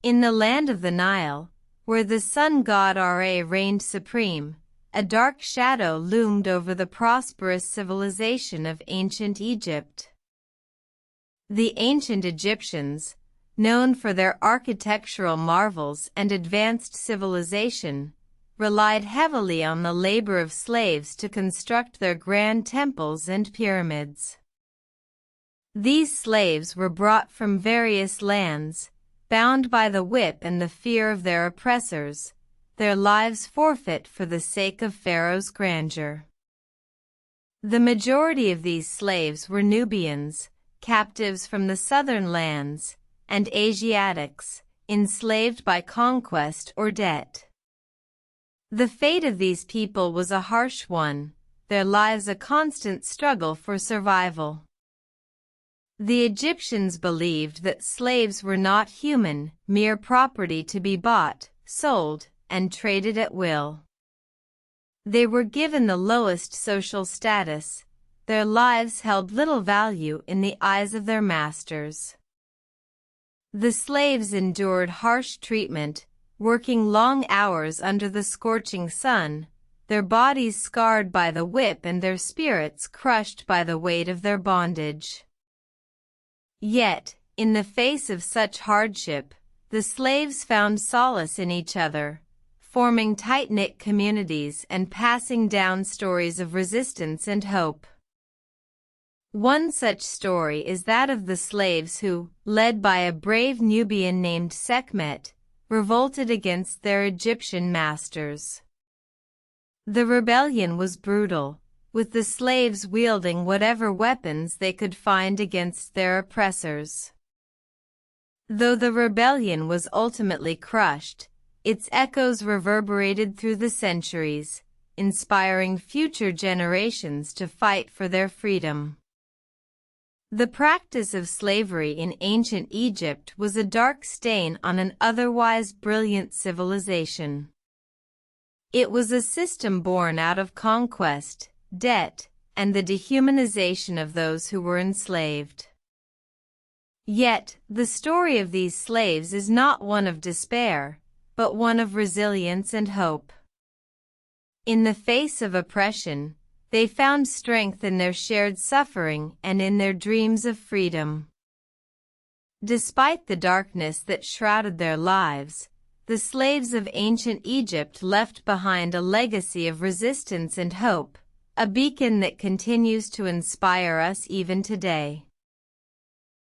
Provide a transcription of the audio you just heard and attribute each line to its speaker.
Speaker 1: In the land of the Nile, where the sun god Ra reigned supreme, a dark shadow loomed over the prosperous civilization of ancient Egypt. The ancient Egyptians, known for their architectural marvels and advanced civilization, relied heavily on the labor of slaves to construct their grand temples and pyramids. These slaves were brought from various lands, bound by the whip and the fear of their oppressors, their lives forfeit for the sake of Pharaoh's grandeur. The majority of these slaves were Nubians, captives from the southern lands, and Asiatics, enslaved by conquest or debt. The fate of these people was a harsh one, their lives a constant struggle for survival. The Egyptians believed that slaves were not human, mere property to be bought, sold, and traded at will. They were given the lowest social status. Their lives held little value in the eyes of their masters. The slaves endured harsh treatment, working long hours under the scorching sun, their bodies scarred by the whip and their spirits crushed by the weight of their bondage. Yet, in the face of such hardship, the slaves found solace in each other, forming tight-knit communities and passing down stories of resistance and hope. One such story is that of the slaves who, led by a brave Nubian named Sekhmet, revolted against their Egyptian masters. The rebellion was brutal, with the slaves wielding whatever weapons they could find against their oppressors. Though the rebellion was ultimately crushed, its echoes reverberated through the centuries, inspiring future generations to fight for their freedom. The practice of slavery in ancient Egypt was a dark stain on an otherwise brilliant civilization. It was a system born out of conquest, debt, and the dehumanization of those who were enslaved. Yet, the story of these slaves is not one of despair, but one of resilience and hope. In the face of oppression, they found strength in their shared suffering and in their dreams of freedom. Despite the darkness that shrouded their lives, the slaves of ancient Egypt left behind a legacy of resistance and hope, a beacon that continues to inspire us even today.